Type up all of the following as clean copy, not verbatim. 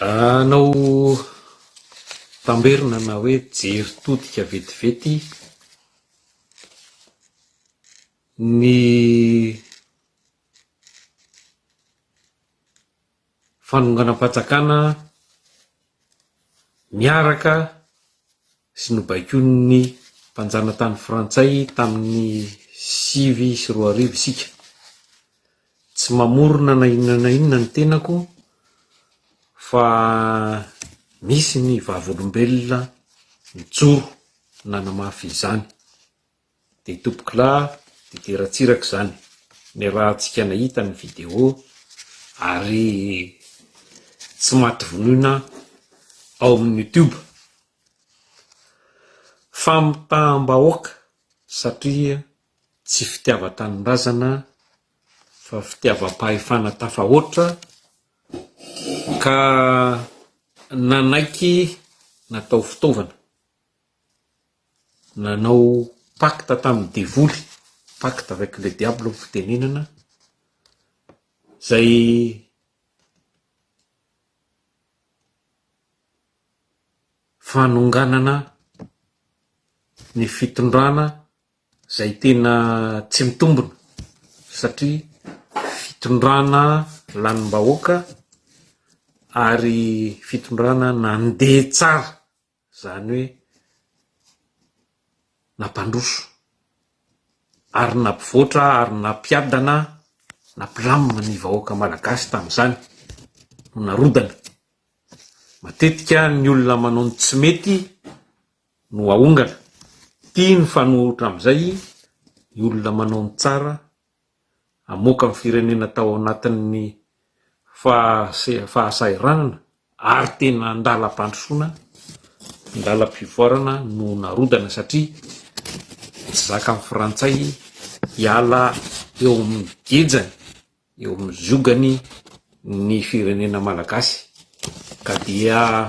Anao tamberina na hoe jery todika vetivety ny fanonganam-patsakana miaraka sy nobaikoin'ny mpanjana tany frantsay tamin'ny 2024 isika. Tsy mamorona na inona na inona ny tenako fa misy ny vavolombelona mijoro nanamafy izany de tompokila de teratsiraka izany ny raha tsika nahita ny video ary tsy maty vonoina ao amin'ny YouTube famitaam-bahoaka satria tsy fitiavan-tanindrazana fa fitiavam-pahefana tafahoatra ka nanaiky natao fitaovana nanao pacte tamin'ny devoly pacte avec le diable fitenenana zay fanonganana ny fitondrana zay tena tsy mitombona satria fitondrana lanim-bahoaka ary fitondrana nandeha tsara zany hoe nampandroso ary nampivoatra ary nampiadana nampilamina ny vahoaka malagasy tamin'izany no narodana. Matetika ny olona manao ny tsy mety no ahongana, tia ny fanohitra amin'izay ny olona manao ny tsara amoaka ny firenena tao anatin'ny fahasairanana ary tena andalam-pandrosoana andalam-pivoarana no narodana satria tsy zaka ny frantsay hiala eo amin'ny gejany eo amin'ny zogany ny firenena malagasy ka dia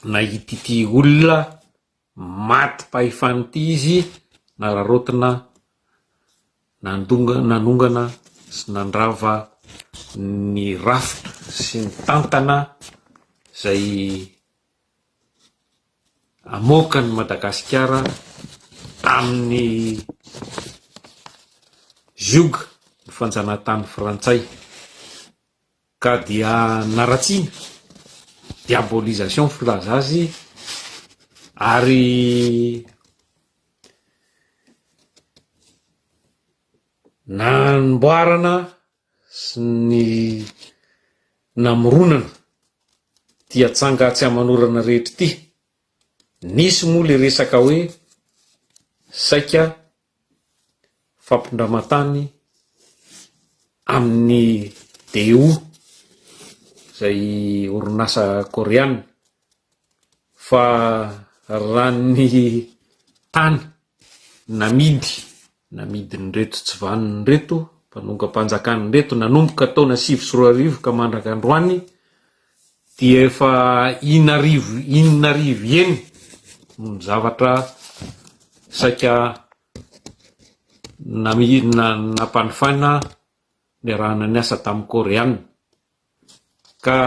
nahita ity olona maty pahefany ity izy nararotina nanongana sy nandrava ny rafitra sy ny tantana zay amoaka ny Madagasikara tamin'ny joug ny fanjanahantany frantsay ka dia naratsiana diabolisation filaza azy ary namboarana sy ny namoronana tia tsanga tsy amanorana rehetra ity. Nisy moa le resaka hoe saika fampindramatany amin'ny DO zay orinasa koreana fa raha ny tany namidy ny reto tsy vaniny reto mpanonga-panjakany reto nanomboka taona 2024 ka mandraka androany dia efa 1,000 yen ny zavatra saika nampanifana ny raha naniasa tamin'ny koreana ka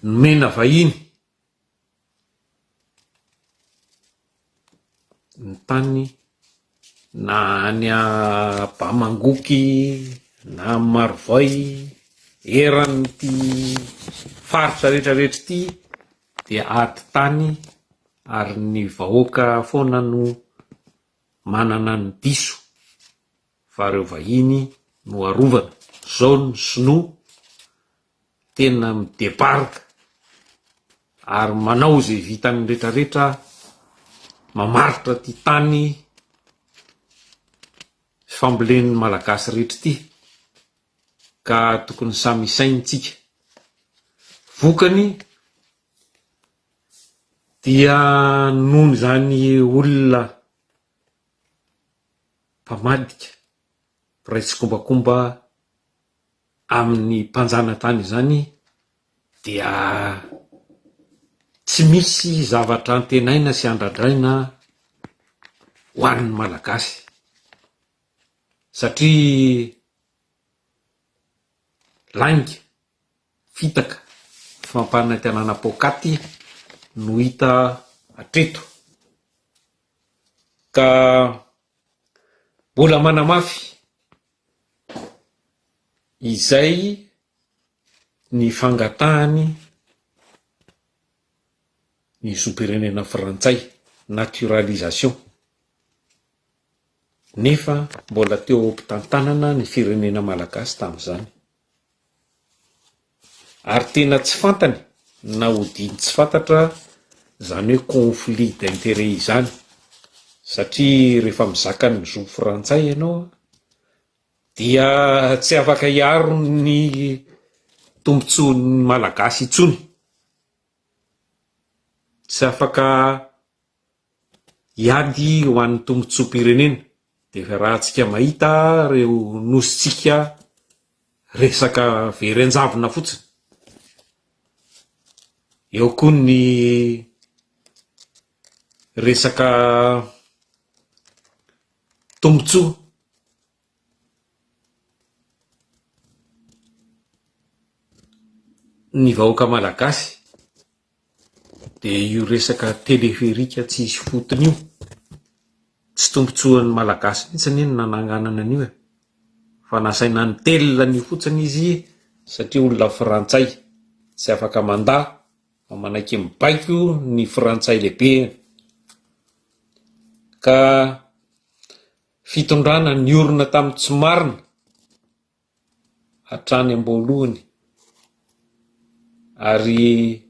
mena vahiny ny tany na any Bamangoky na Marovoy eran'ity faritra rehetrarehetra ity dia ady tany ary ny vahoaka foana no manana ny diso fa reo vahiny no arovana zao ny sinoa tena midebarika ary manao zay vitany rehetrarehetra mamaritra ty tany fambolen'ny malagasy rehetra ity ka tokony samy isaintsika. Vokany dia noho zany olona mpamadika mpiray tsy kombakomba amin'ny mpanjana tany zany dia tsy misy zavatra antenaina sy andradraina ho an'ny malagasy satria lainga, fitaka, fampanantenana pôkaty no hita atreto. Ka mbola manamafy izay ny fangatahany ny zoom-pirenena frantsay, naturalisation. Nefa mbola teo ampitantanana ny firenena malagasy tamin'izany. Ary tena tsy fantany na hodiny tsy fantatra zany hoe conflit d'intérêt izany, satria rehefa mizaka ny zo frantsay ianao dia tsy afaka hiaro ny tombontsoan'ny malagasy itsony, tsy afaka hiady ho an'ny tombontsoam-pirenena. De fa raha tsika mahita reo nositsika resaka verenjavona fotsiny, eo koa ny resaka tombontsoa, ny vahoaka malagasy de io resaka teleferika tsy isy fotony io, tsy tombontsoan'ny malagasy mihitsiny iny nananganana an'io e, fa nasaina ny telina ny fotsiny izy, satria olona frantsay tsy afaka mandà fa manaiky mibaiko ny frantsay lehibe. Ka fitondrana ny orona tamin'ny tsy marina hatrany amboalohany, ary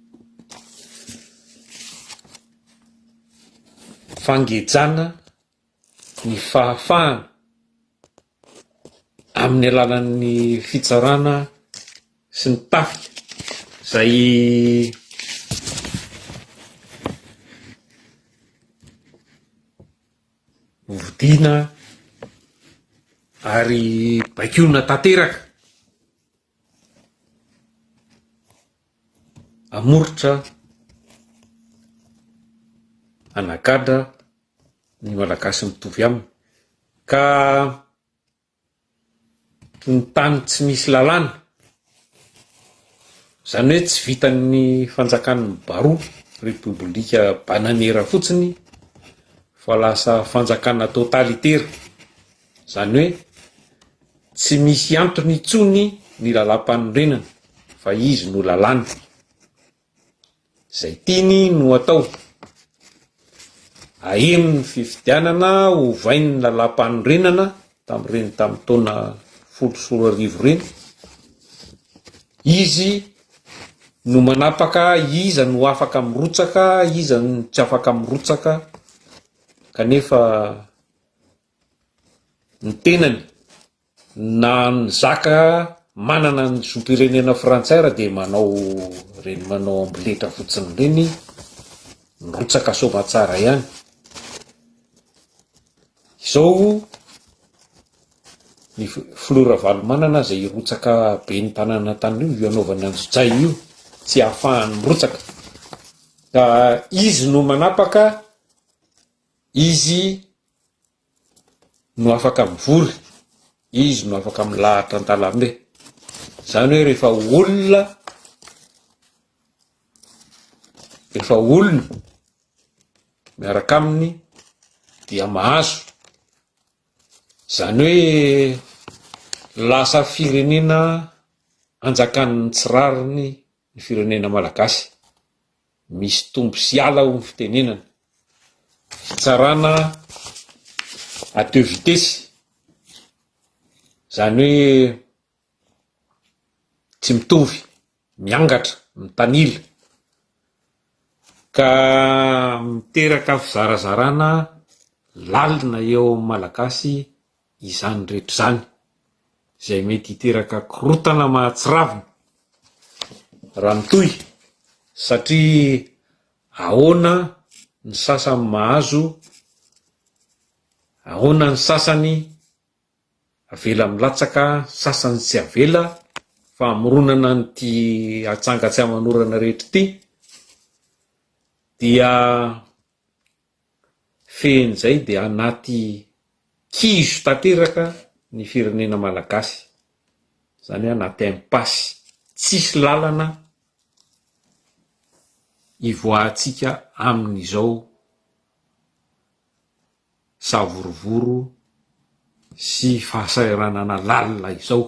fangejana ny fahafahana amin'ny alalan'ny fitsarana sy ny tafika zay vodina ary bakiona tanteraka amoritra anagadra ny malagasy mitovy aminy. Ka ny tany tsy misy lalàna, zany hoe tsy vitan'ny fanjakan'ny Baroa republika bananera fotsiny, fa lasa fanjakana totalitera, zany hoe tsy misy antony itsony ny lalam-panorenana fa izy no lalàna. Zay tiny no atao aheno ny fifidianana ovainy ny lalam-panorenana tamin'ny taona 10 reny, izy no manapaka iza no afaka mirotsaka, iza no tsy afaka mirotsaka, kanefa ny tenany na ny zaka manana ny zoom-pirenena frantsay raha de manao ambiletra fotsiny reny, mirotsaka somatsara ihany. Izao ny Flora Valomanana zay irotsaka be ny tanàna tanio io anaovana ny Jay io, tsy ahafahany mirotsaka, ka izy no manapaka, izy no afaka mivory, izy no afaka milahatra an-dalambe. Zany hoe rehefa olona miaraka aminy dia mahazo, zany hoe lasa firenena anjakan'ny tsirariny ny firenena malagasy, misy tombo sy ala ho ny fitenenana, fitsarana à deux vitesses, zany hoe tsy mitovy, miangatra, mitanila, ka miteraka fizarazarana lalina eo amin'ny malagasy izany rehetra zany, zay mety hiteraka korotana mahatsiravina raha mitohy, satria ahoana ny sasany mahazo, ahoana ny sasany avela milatsaka, sasany tsy avela, fa amoronana nyty atsanga tsy amanorana rehetra ty, dia fehin'izay dia anaty kizo tanteraka ny firenena malagasy. zany anaty impasse, tsisy lalana ivoahantsika amin'izao savorovoro sy fahasairanana lalina izao,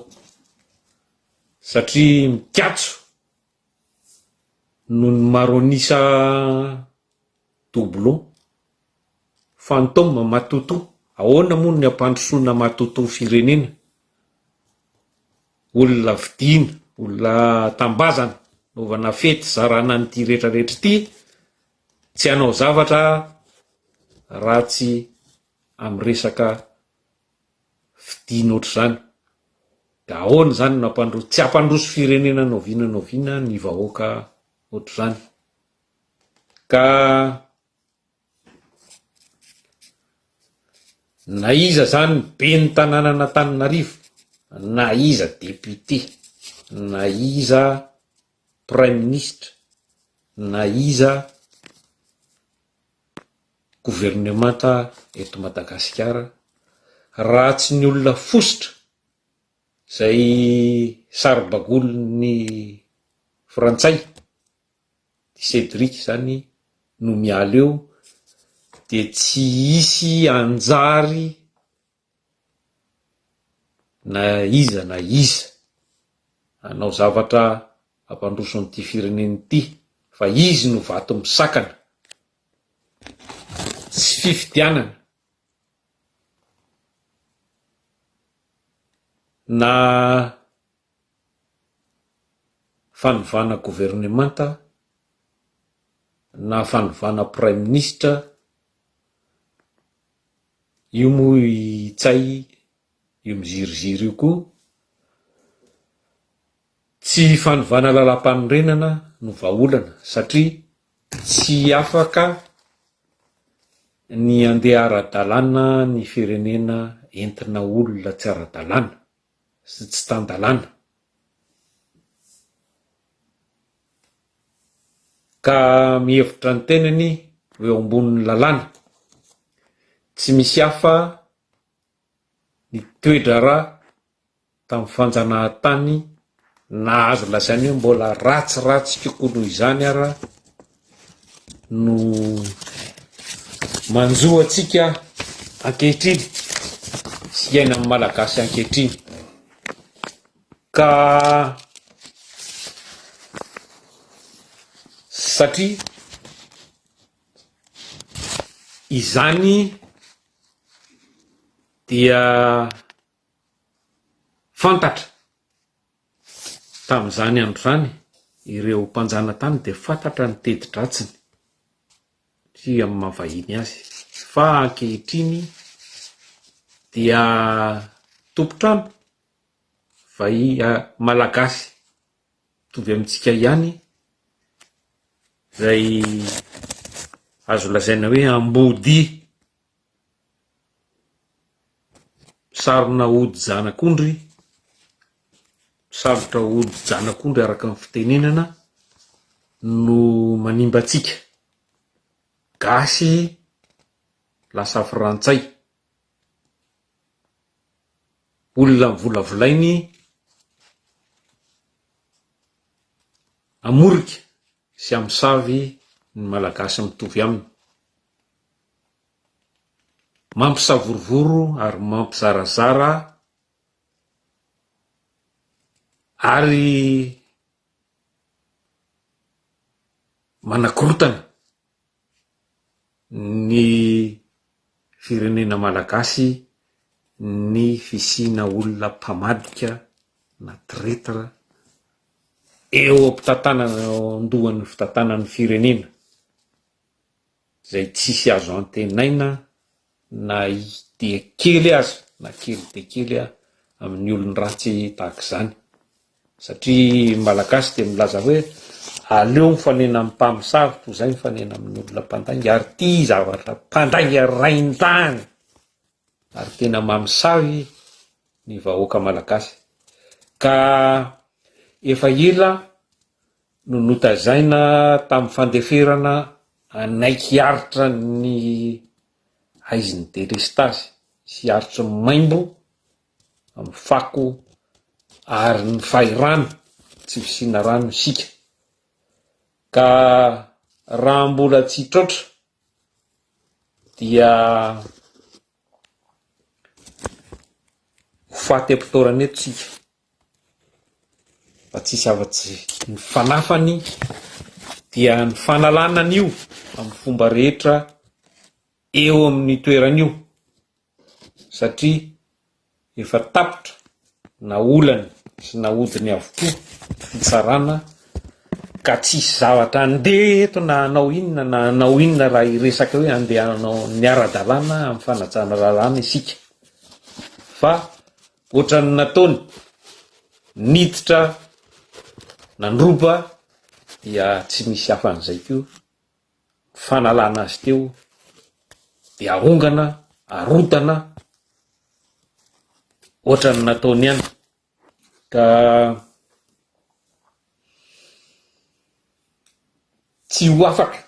satria mikatso no ny maronisa doublon fantôme matoto. Ahoana moa ny ampandrosoana matoto firenena? Olona vidiana, olona tambazana, novana fety zarana nyty rehetrarehetra ty, tsy hanao zavatra ratsy amin'ny resaka vidiana ohatr'izany. Da ahoana zany tsy ampandroso firenena noviana ny vahoaka ohatr'izany. Ka na iza zany be ny tanànan'Antananarivo, na iza député, na iza prime ministre, na iza gouvernemanta eto Madagasikara, raha tsy ny olona fosotra zay saribagolon'ny frantsay Cédric zany no miala eo, de tsy hisy anjary na iza hanao zavatra ampandroson'ity fireneny ity, fa izy no vato misakana, tsy fifidianana na fanovana gouvernemanta na fanovana prime ministre. Io moa itsay, io miziriziry io koa, tsy fanovana lalam-panorenana no vahaolana, satria tsy afaka ny andeha ara-dalàna ny firenena entina olona tsy ara-dalàna sy tsy tan-dalàna. Ka mihevitra ny tenany eo ambonin'ny lalàna, tsy misy hafa ny toedra raha tamin'ny fanjanahantany na azo lazainy hoe mbola ratsiratsy kokoa noho izany ara no manjoa antsika ankehitriny sy iaina amin'ny malagasy ankehitriny. Ka satria izany dia fantatra tamin'izany andro zany ireo mpanjana tany, de fantatra ny teti-dratsiny sy amin'ny mahavahiny azy, fa ankehitriny dia tompotrano malagasy tovy amintsika ihany zay azo lazaina hoe ambody sarona ody janak'ondry, sarotra ody janak'ondry araka ny fitenenana, no manimba antsika gasy lasa frantsay. Olona mivolavolainy amorika sy amsavy ny malagasy mitovy aminy, mampisavorovoro ary mampizarazara ary manakorotana ny firenena malagasy ny fisina olona mpamadika na traître eo ampitantanana andohan'ny fitantanan'ny firenena, zay tsisy azo antenaina na dia kely azy na kely de kely amin'ny olony ratsy tahaka izany. Satria malagasy de milaza hoe aleo mifanena amin'ny mpamosavy toy izay mifanena amin'ny olona mpandainga, ary ty zavatra mpandainga rain-tany ary tena mamosavy ny vahoaka malagasy. Ka efa ela no notazaina tamin'ny fandeferana anaiky aritra ny aizin'ny delestazy sy aritry maimbo amin'ny fako ary ny fay rano tsy fisina rano isika. Ka raha mbola tsy trotra dia hofaty am-pitorana eto tsika fa tsisy afa-tsy ny fanafany dia ny fanalana an'io amin'ny fomba rehetra eo amin'ny toeran'io, satria efa tapitra na olany sy na odiny avokoa fitsarana, ka tsisy zavatra andeha eto na anao inona na anao inona raha iresaka hoe andeha anao ny ara-dalàna amin'ny fanajana lalàna isika. Fa ohatran'ny nataony niditra nandroba dia tsy misy hafan'izay koa fanalana azy teo dia ahongana, arotana ohatran'ny nataony ihany. Ka tsy ho afaka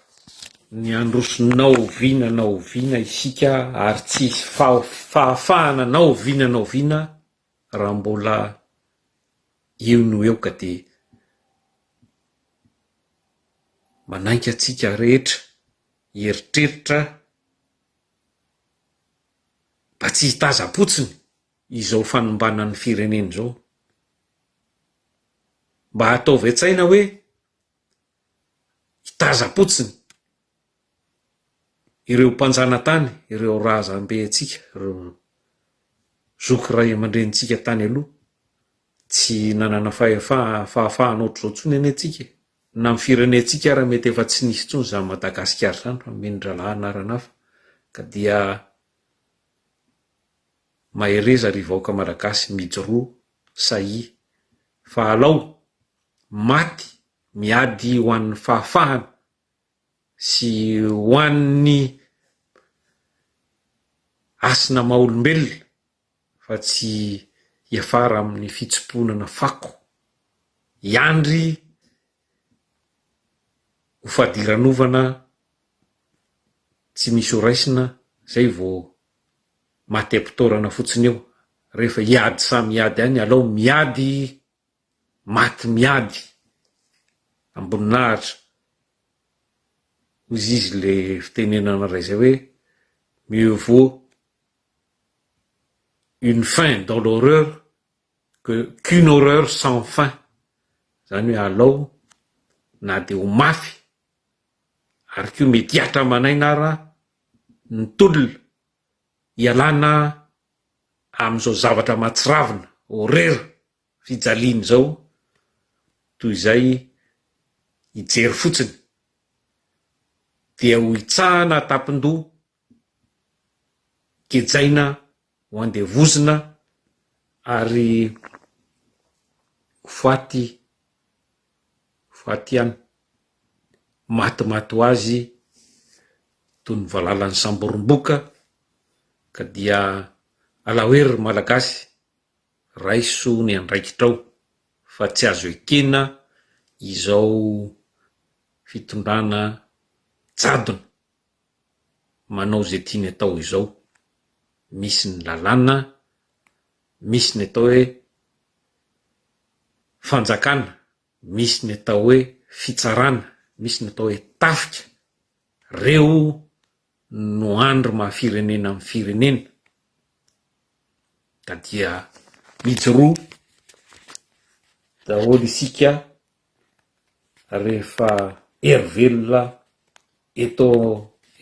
ny androsinao oviana isika ary tsisy fahafahana na oviana raha mbola eo no eo ka de manaiky atsika rehetra hieritreritra mba tsy hitaza-potsiny izao fanombanan'ny firenena zao, mba hataovy an-tsaina hoe hitaza-potsiny ireo mpanjana tany, ireo razambe atsika, ireo zoky ray aman-drenitsika tany aloha, tsy nanana fahafahana ohatr'izao tsony ane atsika na amin'ny firenentsika raha mety efa tsy nisy tsony za Madagasikara zany fa Mendrala anarana hafa. Ka dia mahereza ry vahoaka malagasy mijoroa sahy fa alao maty miady ho an'ny fahafahana sy ho an'ny asina maha-olombelona fa tsy hiafara amin'ny fitsimponana fako, iandry ho fadiranovana tsy misy horaisina, zay vao maty am-pitorana fotsiny eo. Rehefa hiady samy miady any, alao miady maty miady amboninahitra. Hozy izy le fitenenana ray zay hoe mieux vaut une fin dans l'horreur qu'une horreur sans fin. Zany hoe alao na de ho mafy ary ko mediatra manaina ara ny tolona hialana amin'izao zavatra mahatsiravina horreur fijaliana zao, toy izay hijery fotsiny dia ho hitsahana tapin-doha, kejaina ho andevozina ary faty ihany, maty ho azy toy ny valalan'ny samboromboka. Ka dia alahoery malagasy raiso ny andraikitrao fa tsy azo ekena izao fitondrana jadona manao zay tiany atao izao. Misy ny lalàna, misy ny atao hoe fanjakana, misy ny atao hoe fitsarana, misy ny atao hoe tafika. Reo no andro mahafirenena amin'ny firenena. Da dia mijoroa daholo isika rehefa herivelona eto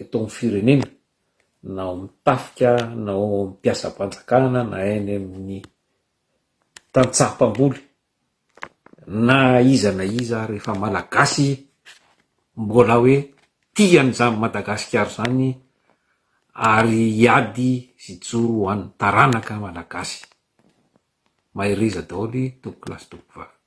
amin'ny firenena, nao mitafika, nao mipiasa-panjakana, na eny amin'ny tantsaham-pamboly, na iza rehefa malagasy mbola hoe tia an'izany Madagasikara zany ary hiady sy joro ho an'ny taranaka malagasy. Mahereza daholo tompo kilasy tompo vavy.